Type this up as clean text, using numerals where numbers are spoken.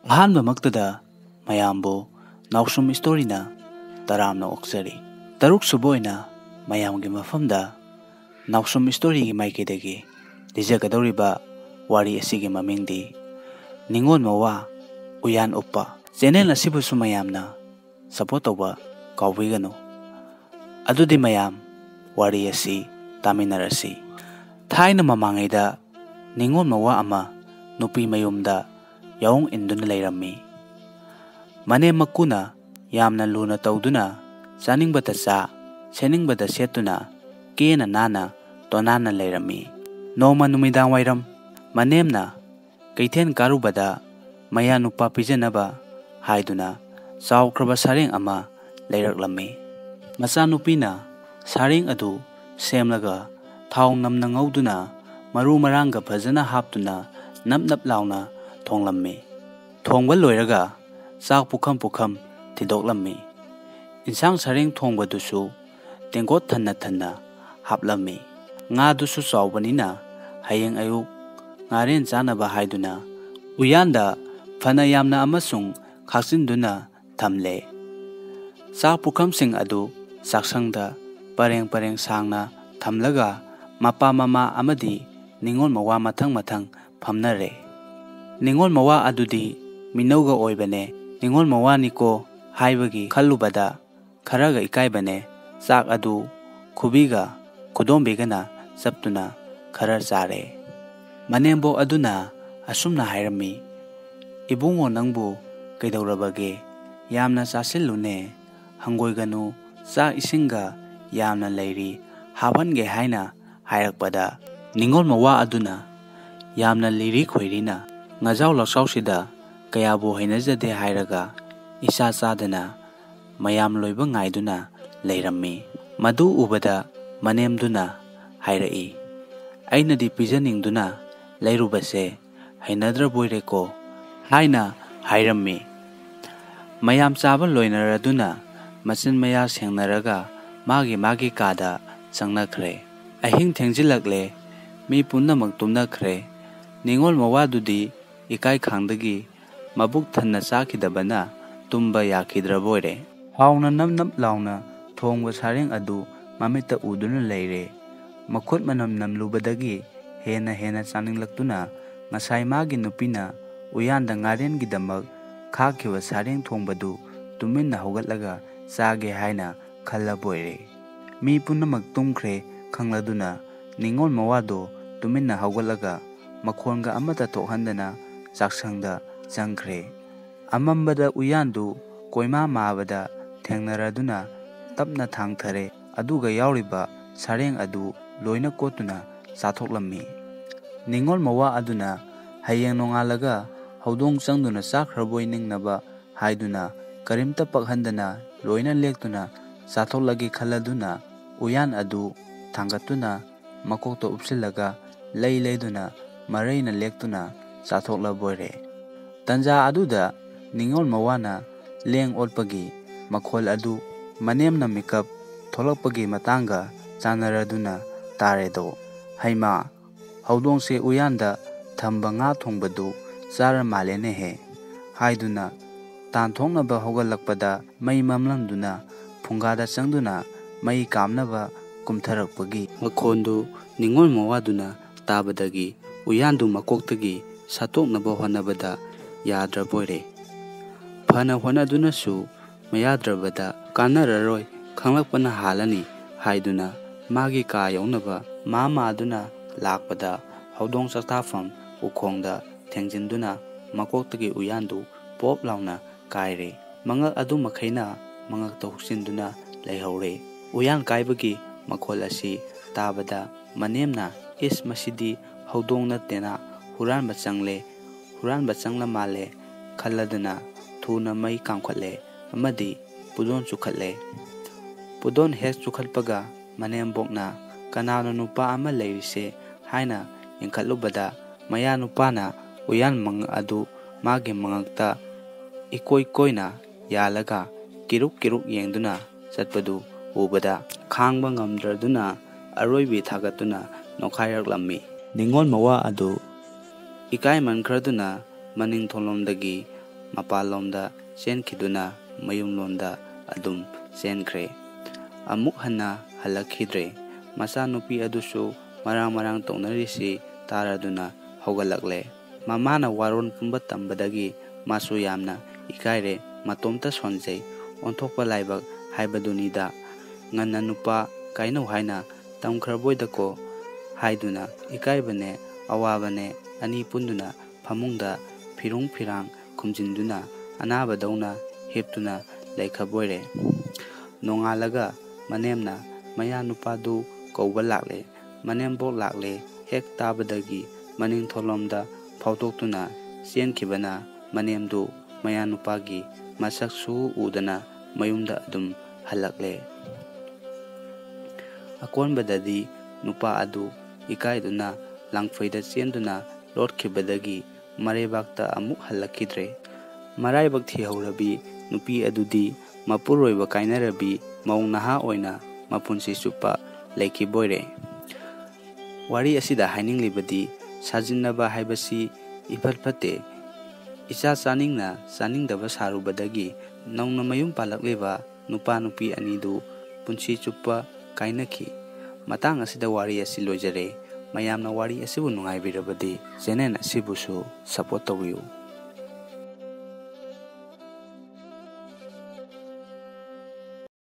ꯑꯍꯥꯟꯕꯃꯛꯇꯗ ꯃꯌꯥꯝꯕꯨ ꯅꯥꯎꯁꯨꯝ ꯁ꯭ꯇꯣꯔꯤꯅ ꯇꯔꯥꯝꯅ ꯑꯣꯛꯆꯔꯤ꯫ ꯇꯔꯨꯛꯁꯨꯕ ꯑꯣꯏꯅ ꯃꯌꯥꯝꯒꯤ ꯃꯐꯝꯗ ꯅꯥꯎꯁꯨꯝ ꯁ꯭ꯇꯣꯔꯤꯒꯤ ꯃꯥꯏꯀꯩꯗꯒꯤ ꯂꯤꯖꯒꯗꯧꯔꯤꯕ ꯋꯥꯔꯤ ꯑꯁꯤꯒꯤ ꯃꯃꯤꯡꯗꯤ ꯅꯤꯡꯉꯣꯜ ꯃꯋꯥ ꯎꯌꯥꯟ ꯎꯞꯄ꯫ ꯆꯦꯅꯦꯜ ꯑꯁꯤꯕꯨꯁꯨ ꯃꯌꯥꯝꯅ ꯁꯄꯣꯔꯠ ꯇꯧꯕ ꯀꯥꯎꯕꯤꯒꯅꯨ꯫ ꯑꯗꯨꯗꯤ ꯃꯌꯥꯝ ꯋꯥꯔꯤ ꯑꯁꯤ ꯇꯥꯃꯤꯟꯅꯔꯁꯤ꯫ ꯊꯥꯏꯅ ꯃꯃꯥꯡꯉꯩꯗ ꯅꯤꯡꯉꯣꯜ ꯃꯋꯥ ꯑꯃ ꯅꯨꯄꯤ ꯃꯌꯨꯝꯗ ꯌꯥꯑꯣꯡ ꯏꯟꯗꯨꯅ ꯂꯩꯔꯝꯃꯤ꯫ ꯃꯅꯦꯝ ꯃꯀꯨꯅ ꯌꯥꯝꯅ ꯂꯨꯅ ꯇꯧꯗꯨꯅ ꯆꯥꯅꯤꯡꯕꯇ ꯆꯥ, ꯁꯦꯠꯅꯤꯡꯕꯇ ꯁꯦꯠꯇꯨꯅ ꯀꯦꯅ ꯅꯥꯟꯅ ꯇꯣꯅꯥꯟꯅ ꯂꯩꯔꯝꯃꯤ꯫ ꯅꯣꯡꯃ ꯅꯨꯃꯤꯗꯥꯡ ꯋꯥꯏꯔꯝ ꯃꯅꯦꯝꯅ ꯀꯩꯊꯦꯜ ꯀꯥꯔꯨꯕꯗ ꯃꯌꯥꯅꯨꯄꯥ ꯄꯤꯖꯅꯕ ꯍꯥꯏꯗꯨꯅ ꯆꯥꯎꯈ꯭ꯔꯕ ꯁꯔꯦꯡ ꯑꯃ ꯂꯩꯔꯛꯂꯝꯃꯤ꯫ ꯃꯆꯥꯅꯨꯄꯤꯅ ꯁꯔꯦꯡ ꯑꯗꯨ ꯁꯦꯝꯂꯒ ꯊꯥꯎ ꯅꯝꯅ ꯉꯧꯗꯨꯅ ꯃꯔꯨ ꯃꯔꯥꯡꯒ ꯐꯖꯅ ꯍꯥꯞꯇꯨꯅ ꯅꯞ ꯅꯞ ꯂꯥꯎꯅ ꯊꯣꯡꯂꯝꯃꯤ꯫ ꯊꯣꯡꯕ ꯂꯣꯏꯔꯒ ꯆꯥꯛ ꯄꯨꯈꯝ ꯄꯨꯈꯝ ꯊꯤꯗꯣꯛꯂꯝꯃꯤ꯫ ꯏꯟꯁꯥꯡ ꯁꯔꯦꯡ ꯊꯣꯡꯕꯗꯨꯁꯨ ꯇꯦꯡꯀꯣꯠ ꯊꯟꯅ ꯊꯟꯅ ꯍꯥꯞꯂꯝꯃꯤ꯫ ꯉꯥꯗꯨꯁꯨ ꯆꯥꯎꯕꯅꯤꯅ ꯍꯌꯦꯡ ꯑꯌꯨꯛ ꯉꯥꯔꯦꯟ ꯆꯥꯅꯕ ꯍꯥꯏꯗꯨꯅ ꯎꯌꯥꯟꯗ ꯐꯅ ꯌꯥꯝꯅ ꯑꯃꯁꯨꯡ ꯈꯥꯛꯆꯤꯟꯗꯨꯅ ꯊꯝꯂꯦ꯫ ꯆꯥꯛ ꯄꯨꯈꯝꯁꯤꯡ ꯑꯗꯨ ꯆꯥꯛꯁꯪꯗ ꯄꯔꯦꯡ ꯄꯔꯦꯡ ꯁꯥꯡꯅ ꯊꯝꯂꯒ ꯃꯄꯥ ꯃꯃꯥ ꯑꯃꯗꯤ ꯅꯤꯡꯉꯣꯜ ꯃꯋꯥ ꯃꯊꯪ ꯃꯊꯪ ꯐꯝꯅꯔꯦ꯫ ꯅꯤꯡꯉꯣꯜ ꯃꯋꯥ ꯑꯗꯨꯗꯤ ꯃꯤꯅꯧꯒ ꯑꯣꯏꯕꯅꯦ꯫ ꯅꯤꯡꯉꯣꯜ ꯃꯋꯥꯅꯤꯀꯣ ꯍꯥꯏꯕꯒꯤ ꯈꯜꯂꯨꯕꯗ ꯈꯔꯒ ꯏꯀꯥꯏꯕꯅꯦ꯫ ꯆꯥꯛ ꯑꯗꯨ ꯈꯨꯕꯤꯒ ꯈꯨꯗꯣꯝꯕꯤꯒꯅ ꯆꯞꯇꯨꯅ ꯈꯔ ꯆꯥꯔꯦ꯫ ꯃꯅꯦꯝꯕꯣꯛ ꯑꯗꯨꯅ ꯑꯁꯨꯝꯅ ꯍꯥꯏꯔꯝꯃꯤ, "ꯏꯕꯨꯡꯉꯣ ꯅꯪꯕꯨ ꯀꯩꯗꯧꯔꯕꯒꯦ? ꯌꯥꯝꯅ ꯆꯥꯁꯤꯜꯂꯨꯅꯦ, ꯍꯪꯒꯣꯏꯒꯅꯨ, ꯆꯥꯛ ꯏꯁꯤꯡꯒ ꯌꯥꯝꯅ ꯂꯩꯔꯤ, ꯍꯥꯞꯍꯟꯒꯦ" ꯍꯥꯏꯅ ꯍꯥꯏꯔꯛꯄꯗ ꯅꯤꯡꯉꯣꯜ ꯃꯋꯥ ꯑꯗꯨꯅ ꯌꯥꯝꯅ ꯂꯤꯔꯤ ꯈꯣꯏꯔꯤꯅ ꯉꯖꯥꯎ ꯂꯛꯆꯥꯎꯁꯤꯗ ꯀꯌꯥꯕꯨ ꯍꯩꯅꯖꯗꯦ ꯍꯥꯏꯔꯒ ꯏꯆꯥ ꯆꯥꯗꯅ ꯃꯌꯥꯝ ꯂꯣꯏꯕ ꯉꯥꯏꯗꯨꯅ ꯂꯩꯔꯝꯃꯤ꯫ ꯃꯗꯨ ꯎꯕꯗ ꯃꯅꯦꯝꯗꯨꯅ ꯍꯥꯏꯔꯛꯏ, "ꯑꯩꯅꯗꯤ ꯄꯤꯖꯅꯤꯡꯗꯨꯅ ꯂꯩꯔꯨꯕꯁꯦ ꯍꯩꯅꯗ꯭ꯔꯕꯣꯏꯔꯦꯀꯣ" ꯍꯥꯏꯅ ꯍꯥꯏꯔꯝꯃꯤ꯫ ꯃꯌꯥꯝ ꯆꯥꯕ ꯂꯣꯏꯅꯔꯗꯨꯅ ꯃꯆꯤꯟ ꯃꯌꯥ ꯁꯦꯡꯅꯔꯒ ꯃꯥꯒꯤ ꯃꯥꯒꯤ ꯀꯥꯗ ꯆꯪꯅꯈ꯭ꯔꯦ꯫ ꯑꯍꯤꯡ ꯊꯦꯡꯖꯤꯜꯂꯛꯂꯦ꯫ ꯃꯤ ꯄꯨꯝꯅꯃꯛ ꯇꯨꯝꯅꯈ꯭ꯔꯦ꯫ ꯅꯤꯡꯉꯣꯜ ꯃꯋꯥꯗꯨꯗꯤ ꯏꯀꯥꯏꯈꯥꯡꯗꯒꯤ ꯃꯕꯨꯛ ꯊꯟꯅ ꯆꯥꯈꯤꯗꯕꯅ ꯇꯨꯝꯕ ꯌꯥꯈꯤꯗ꯭ꯔꯕꯣꯏꯔꯦ꯫ ꯍꯥꯎꯅ ꯅꯞ ꯅꯞ ꯂꯥꯎꯅ ꯊꯣꯡꯕ ꯁꯔꯦꯡ ꯑꯗꯨ ꯃꯃꯤꯠꯇ ꯎꯗꯨꯅ ꯂꯩꯔꯦ꯫ ꯃꯈꯨꯠ ꯃꯅꯝ ꯅꯝꯂꯨꯕꯗꯒꯤ ꯍꯦꯟꯅ ꯍꯦꯟꯅ ꯆꯥꯅꯤꯡꯂꯛꯇꯨꯅ ꯉꯁꯥꯏ ꯃꯥꯒꯤ ꯅꯨꯄꯤꯅ ꯎꯌꯥꯟꯗ ꯉꯥꯔꯦꯟꯒꯤꯗꯃꯛ ꯈꯥꯛꯈꯤꯕ ꯁꯔꯦꯡ ꯊꯣꯡꯕꯗꯨ ꯇꯨꯃꯤꯟꯅ ꯍꯧꯒꯠꯂꯒ ꯆꯥꯒꯦ ꯍꯥꯏꯅ ꯈꯜꯂꯕꯣꯏꯔꯦ꯫ ꯃꯤ ꯄꯨꯝꯅꯃꯛ ꯇꯨꯝꯈ꯭ꯔꯦ ꯈꯪꯂꯗꯨꯅ ꯅꯤꯡꯉꯣꯜ ꯃꯋꯥꯗꯣ ꯇꯨꯃꯤꯟꯅ ꯍꯧꯒꯠꯂꯒ ꯃꯈꯣꯟꯒ ꯑꯃꯠꯇ ꯊꯣꯛꯍꯟꯗꯅ ꯆꯥꯛꯁꯪꯗ ꯆꯪꯈ꯭ꯔꯦ꯫ ꯑꯃꯝꯕꯗ ꯎꯌꯥꯟꯗꯨ ꯀꯣꯏꯃꯥ ꯃꯥꯕꯗ ꯊꯦꯡꯅꯔꯗꯨꯅ ꯇꯞꯅ ꯊꯥꯡꯊꯔꯦ, ꯑꯗꯨꯒ ꯌꯥꯎꯔꯤꯕ ꯁꯔꯦꯡ ꯑꯗꯨ ꯂꯣꯏꯅ ꯀꯣꯠꯇꯨꯅ ꯆꯥꯊꯣꯛꯂꯝꯃꯤ꯫ ꯅꯤꯡꯉꯣꯜ ꯃꯋꯥ ꯑꯗꯨꯅ ꯍꯌꯦꯡ ꯅꯣꯡꯉꯥꯜꯂꯒ ꯍꯧꯗꯣꯡ ꯆꯪꯗꯨꯅ ꯆꯥꯈ꯭ꯔꯕꯣꯏ ꯅꯤꯡꯅꯕ ꯍꯥꯏꯗꯨꯅ ꯀꯔꯤꯝꯇ ꯄꯛꯍꯟꯗꯅ ꯂꯣꯏꯅ ꯂꯦꯛꯇꯨꯅ ꯆꯥꯊꯣꯛꯂꯒꯦ ꯈꯜꯂꯗꯨꯅ ꯎꯌꯥꯟ ꯑꯗꯨ ꯊꯥꯡꯒꯠꯇꯨꯅ ꯃꯀꯣꯛꯇ ꯎꯞꯁꯤꯜꯂꯒ ꯂꯩ ꯂꯩꯗꯨꯅ ꯃꯔꯩꯅ ꯂꯦꯛꯇꯨꯅ ꯆꯥꯊꯣꯛꯂꯕꯣꯏꯔꯦ꯫ ꯇꯟꯖꯥ ꯑꯗꯨꯗ ꯅꯤꯡꯉꯣꯜ ꯃꯋꯥꯅ ꯂꯦꯡ ꯑꯣꯠꯄꯒꯤ ꯃꯈꯣꯜ ꯑꯗꯨ ꯃꯅꯦꯝꯅ ꯃꯤꯀꯞ ꯊꯣꯛꯂꯛꯄꯒꯤ ꯃꯇꯥꯡꯒ ꯆꯥꯟꯅꯔꯗꯨꯅ ꯇꯥꯔꯦꯗꯣ꯫ "ꯍꯩꯃꯥ, ꯍꯧꯗꯣꯡꯁꯦ ꯎꯌꯥꯟꯗ ꯊꯝꯕ ꯉꯥ ꯊꯣꯡꯕꯗꯨ ꯆꯥꯔ ꯃꯥꯜꯂꯦꯅꯦꯍꯦ" ꯍꯥꯏꯗꯨꯅ ꯇꯥꯟꯊꯣꯛꯅꯕ ꯍꯧꯒꯠꯂꯛꯄꯗ ꯃꯩ ꯃꯝꯂꯝꯗꯨꯅ ꯐꯨꯡꯒꯥꯗ ꯆꯪꯗꯨꯅ ꯃꯩ ꯀꯥꯝꯅꯕ ꯀꯨꯝꯊꯔꯛꯄꯒꯤ ꯃꯈꯣꯟꯗꯨ ꯅꯤꯡꯉꯣꯜ ꯃꯋꯥꯗꯨꯅ ꯇꯥꯕꯗꯒꯤ ꯎꯌꯥꯟꯗꯨ ꯃꯀꯣꯛꯇꯒꯤ ꯁꯠꯇꯣꯛꯅꯕ ꯍꯣꯠꯅꯕꯗ ꯌꯥꯗ꯭ꯔꯕꯣꯏꯔꯦ꯫ ꯐꯅ ꯍꯣꯠꯅꯗꯨꯅꯁꯨ ꯃꯌꯥꯗ꯭ꯔꯕꯗ ꯀꯥꯟꯅꯔꯔꯣꯏ, ꯈꯪꯂꯛꯄꯅ ꯍꯥꯜꯂꯅꯤ ꯍꯥꯏꯗꯨꯅ ꯃꯥꯒꯤ ꯀꯥ ꯌꯧꯅꯕ ꯃꯥꯗꯨꯅ ꯂꯥꯛꯄꯗ ꯍꯧꯗꯣꯡ ꯆꯥꯛꯇꯥꯐꯝ ꯎꯈꯣꯡꯗ ꯊꯦꯡꯖꯤꯟꯗꯨꯅ ꯃꯀꯣꯛꯇꯒꯤ ꯎꯌꯥꯟꯗꯨ ꯄꯣꯞ ꯂꯥꯎꯅ ꯀꯥꯏꯔꯦ꯫ ꯃꯉꯛ ꯑꯗꯨ ꯃꯈꯩꯅ ꯃꯉꯛꯇ ꯍꯨꯛꯆꯤꯟꯗꯨꯅ ꯂꯩꯍꯧꯔꯦ꯫ ꯎꯌꯥꯟ ꯀꯥꯏꯕꯒꯤ ꯃꯈꯣꯜ ꯑꯁꯤ ꯇꯥꯕꯗ ꯃꯅꯦꯝꯅ "ꯏꯁ, ꯃꯁꯤꯗꯤ ꯍꯧꯗꯣꯡ ꯅꯠꯇꯦꯅ, ꯍꯨꯔꯥꯟꯕ ꯆꯪꯂ ꯃꯥꯜꯂꯦ" ꯈꯜꯂꯗꯨꯅ ꯊꯨꯅ ꯃꯩ ꯀꯥꯝꯈꯠꯂꯦ ꯑꯃꯗꯤ ꯄꯨꯗꯣꯟ ꯆꯨꯈꯠꯂꯦ꯫ ꯄꯨꯗꯣꯟ ꯍꯦꯛ ꯆꯨꯈꯠꯄꯒ ꯃꯅꯦꯝꯕꯣꯛꯅ "ꯀꯅꯥꯅꯣ ꯅꯨꯄꯥ ꯑꯃ ꯂꯩꯔꯤꯁꯦ" ꯍꯥꯏꯅ ꯌꯦꯡꯈꯠꯂꯨꯕꯗ ꯃꯌꯥꯅꯨꯄꯥꯅ ꯎꯌꯥꯟ ꯃꯉꯛ ꯑꯗꯨ ꯃꯥꯒꯤ ꯃꯉꯛꯇ ꯏꯀꯣꯏ ꯀꯣꯏꯅ ꯌꯥꯜꯂꯒ ꯀꯤꯔꯨꯛ ꯀꯤꯔꯨꯛ ꯌꯦꯡꯗꯨꯅ ꯆꯠꯄꯗꯨ ꯎꯕꯗ ꯈꯥꯡꯕ ꯉꯝꯗ꯭ꯔꯗꯨꯅ ꯑꯔꯣꯏꯕꯤ ꯊꯥꯒꯠꯇꯨꯅ ꯅꯣꯛꯈꯥꯏꯔꯛꯂꯝꯃꯤ꯫ ꯅꯤꯡꯉꯣꯜ ꯃꯋꯥ ꯑꯗꯨ ꯏꯀꯥꯏꯃꯟꯈ꯭ꯔꯗꯨꯅ ꯃꯅꯤꯡ ꯊꯣꯡꯂꯣꯝꯗꯒꯤ ꯃꯄꯥꯟꯂꯣꯝꯗ ꯆꯦꯟꯈꯤꯗꯨꯅ ꯃꯌꯨꯝꯂꯣꯝꯗ ꯑꯗꯨꯝ ꯆꯦꯟꯈ꯭ꯔꯦ꯫ ꯑꯃꯨꯛ ꯍꯟꯅ ꯍꯜꯂꯛꯈꯤꯗ꯭ꯔꯦ꯫ ꯃꯆꯥꯅꯨꯄꯤ ꯑꯗꯨꯁꯨ ꯃꯔꯥꯡ ꯇꯧꯅꯔꯤꯁꯤ ꯇꯥꯔꯗꯨꯅ ꯍꯧꯒꯠꯂꯛꯂꯦ꯫ ꯃꯃꯥꯅ ꯋꯥꯔꯣꯜ ꯄꯨꯝꯕ ꯇꯝꯕꯗꯒꯤ ꯃꯥꯁꯨ ꯌꯥꯝꯅ ꯏꯀꯥꯏꯔꯦ, ꯃꯇꯣꯝꯇ ꯁꯣꯟꯖꯩ, ꯑꯣꯟꯊꯣꯛꯄ ꯂꯥꯏꯕꯛ ꯍꯥꯏꯕꯗꯨꯅꯤꯗ, ꯉꯟꯅ ꯅꯨꯄꯥ ꯀꯥꯏꯅꯧ ꯍꯥꯏꯅ ꯇꯝꯈ꯭ꯔꯕꯣꯏꯗꯀꯣ ꯍꯥꯏꯗꯨꯅ ꯏꯀꯥꯏꯕꯅꯦ ꯑꯋꯥꯕꯅꯦ ꯑꯅꯤ ꯄꯨꯟꯗꯨꯅ ꯐꯃꯨꯡꯗ ꯐꯤꯔꯨꯡ ꯐꯤꯔꯥꯡ ꯈꯨꯝꯖꯤꯟꯗꯨꯅ ꯑꯅꯥꯕꯗꯧꯅ ꯍꯤꯞꯇꯨꯅ ꯂꯩꯈ꯭ꯔꯕꯣꯏꯔꯦ꯫ ꯅꯣꯡꯉꯥꯜꯂꯒ ꯃꯅꯦꯝꯅ ꯃꯌꯥ ꯅꯨꯄꯥꯗꯨ ꯀꯧꯕ ꯂꯥꯛꯂꯦ꯫ ꯃꯅꯦꯝꯕꯣꯛ ꯂꯥꯛꯂꯦ ꯍꯦꯛ ꯇꯥꯕꯗꯒꯤ ꯃꯅꯤꯡꯊꯣꯡꯂꯣꯝꯗ ꯐꯥꯎꯗꯣꯛꯇꯨꯅ ꯆꯦꯟꯈꯤꯕꯅ ꯃꯅꯦꯝꯗꯨ ꯃꯌꯥ ꯅꯨꯄꯥꯒꯤ ꯃꯁꯛ ꯁꯨꯛꯎ ꯎꯗꯅ ꯃꯌꯨꯝꯗ ꯑꯗꯨꯝ ꯍꯜꯂꯛꯂꯦ꯫ ꯑꯀꯣꯟꯕꯗꯗꯤ ꯅꯨꯄꯥ ꯑꯗꯨ ꯏꯀꯥꯏꯗꯨꯅ ꯂꯥꯡꯐꯩꯗ ꯆꯦꯟꯗꯨꯅ ꯂꯣꯠꯈꯤꯕꯗꯒꯤ ꯃꯔꯩꯕꯥꯛꯇ ꯑꯃꯨꯛ ꯍꯜꯂꯛꯈꯤꯗ꯭ꯔꯦ꯫ ꯃꯔꯥꯏꯕꯛ ꯊꯤꯍꯧꯔꯕꯤ ꯅꯨꯄꯤ ꯑꯗꯨꯗꯤ ꯃꯄꯨꯔꯣꯏꯕ ꯀꯥꯏꯅꯔꯕꯤ ꯃꯧ ꯅꯍꯥ ꯑꯣꯏꯅ ꯃꯄꯨꯟꯁꯤ ꯆꯨꯞꯄ ꯂꯩꯈꯤꯕꯣꯏꯔꯦ꯫ ꯋꯥꯔꯤ ꯑꯁꯤꯗ ꯍꯥꯏꯅꯤꯡꯂꯤꯕꯗꯤ ꯁꯥꯖꯤꯟꯅꯕ ꯍꯥꯏꯕꯁꯤ ꯏꯐꯠ ꯐꯠꯇꯦ꯫ ꯏꯆꯥ ꯆꯥꯅꯤꯡꯅ ꯆꯥꯅꯤꯡꯗꯕ ꯁꯥꯔꯨꯕꯗꯒꯤ ꯅꯧꯅ ꯃꯌꯨꯝ ꯄꯥꯜꯂꯛꯂꯤꯕ ꯅꯨꯄꯥ ꯅꯨꯄꯤ ꯑꯅꯤꯗꯨ ꯄꯨꯟꯁꯤ ꯆꯨꯞꯄ ꯀꯥꯏꯅꯈꯤ꯫ ꯃꯇꯥꯡ ꯑꯁꯤꯗ ꯋꯥꯔꯤ ꯑꯁꯤ ꯂꯣꯏꯖꯔꯦ꯫ ꯃꯌꯥꯝꯅ ꯋꯥꯔꯤ ꯑꯁꯤꯕꯨ ꯅꯨꯡꯉꯥꯏꯕꯤꯔꯕꯗꯤ ꯆꯦꯅꯦꯜ ꯑꯁꯤꯕꯨꯁꯨ ꯁꯄꯣꯔꯠ ꯇꯧꯕꯤꯌꯨ꯫